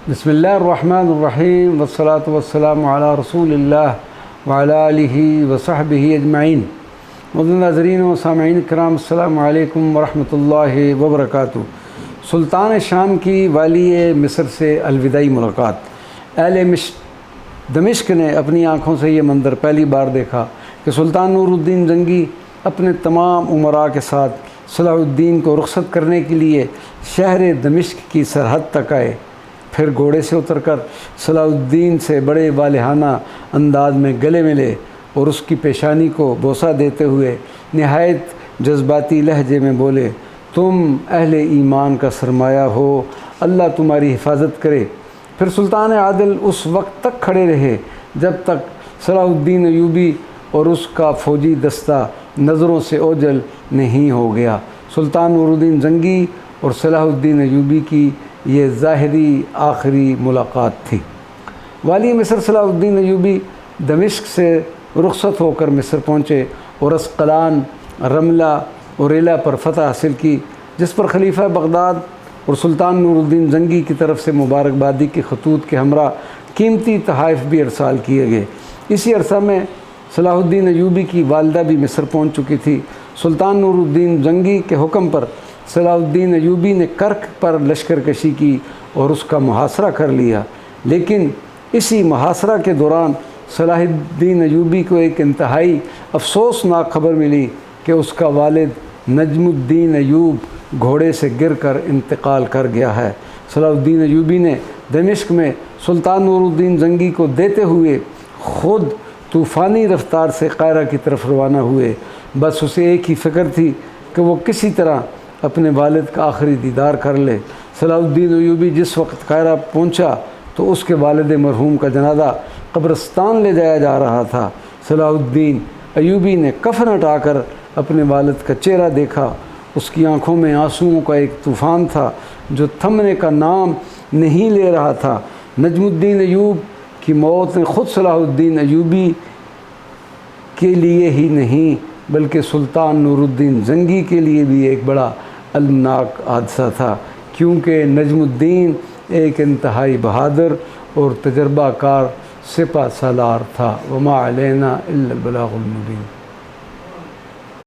بسم اللہ الرحمن الرحیم والصلاة والسلام علی رسول اللہ وعلی آلہ وصحبہ اجمعین۔ معزز ناظرین و سامعین کرام، السلام علیکم ورحمۃ اللہ وبرکاتہ۔ سلطان شام کی والی مصر سے الوداعی ملاقات۔ اہل دمشق نے اپنی آنکھوں سے یہ منظر پہلی بار دیکھا کہ سلطان نور الدین زنگی اپنے تمام امراء کے ساتھ صلاح الدین کو رخصت کرنے کے لیے شہر دمشق کی سرحد تک آئے۔ پھر گھوڑے سے اتر کر صلاح الدین سے بڑے والہانہ انداز میں گلے ملے اور اس کی پیشانی کو بوسہ دیتے ہوئے نہایت جذباتی لہجے میں بولے، تم اہل ایمان کا سرمایہ ہو، اللہ تمہاری حفاظت کرے۔ پھر سلطان عادل اس وقت تک کھڑے رہے جب تک صلاح الدین ایوبی اور اس کا فوجی دستہ نظروں سے اوجھل نہیں ہو گیا۔ سلطان نور الدین زنگی اور صلاح الدین ایوبی کی یہ ظاہری آخری ملاقات تھی۔ والی مصر صلاح الدین ایوبی دمشق سے رخصت ہو کر مصر پہنچے اور اسقلان، رملہ اور ریلا پر فتح حاصل کی، جس پر خلیفہ بغداد اور سلطان نور الدین زنگی کی طرف سے مبارکبادی کے خطوط کے ہمراہ قیمتی تحائف بھی ارسال کیے گئے۔ اسی عرصہ میں صلاح الدین ایوبی کی والدہ بھی مصر پہنچ چکی تھی۔ سلطان نور الدین زنگی کے حکم پر صلاح الدین ایوبی نے کرک پر لشکر کشی کی اور اس کا محاصرہ کر لیا، لیکن اسی محاصرہ کے دوران صلاح الدین ایوبی کو ایک انتہائی افسوسناک خبر ملی کہ اس کا والد نجم الدین ایوب گھوڑے سے گر کر انتقال کر گیا ہے۔ صلاح الدین ایوبی نے دمشق میں سلطان نور الدین زنگی کو دیتے ہوئے خود طوفانی رفتار سے قاہرہ کی طرف روانہ ہوئے۔ بس اسے ایک ہی فکر تھی کہ وہ کسی طرح اپنے والد کا آخری دیدار کر لے۔ صلاح الدین ایوبی جس وقت قاہرہ پہنچا تو اس کے والد مرحوم کا جنازہ قبرستان لے جایا جا رہا تھا۔ صلاح الدین ایوبی نے کفن ہٹا کر اپنے والد کا چہرہ دیکھا۔ اس کی آنکھوں میں آنسوؤں کا ایک طوفان تھا جو تھمنے کا نام نہیں لے رہا تھا۔ نجم الدین ایوب کی موت نے خود صلاح الدین ایوبی کے لیے ہی نہیں بلکہ سلطان نور الدین زنگی کے لیے بھی ایک بڑا المناک حادثہ تھا، کیونکہ نجم الدین ایک انتہائی بہادر اور تجربہ کار سپہ سالار تھا۔ وما علینا الا البلاغ المبین۔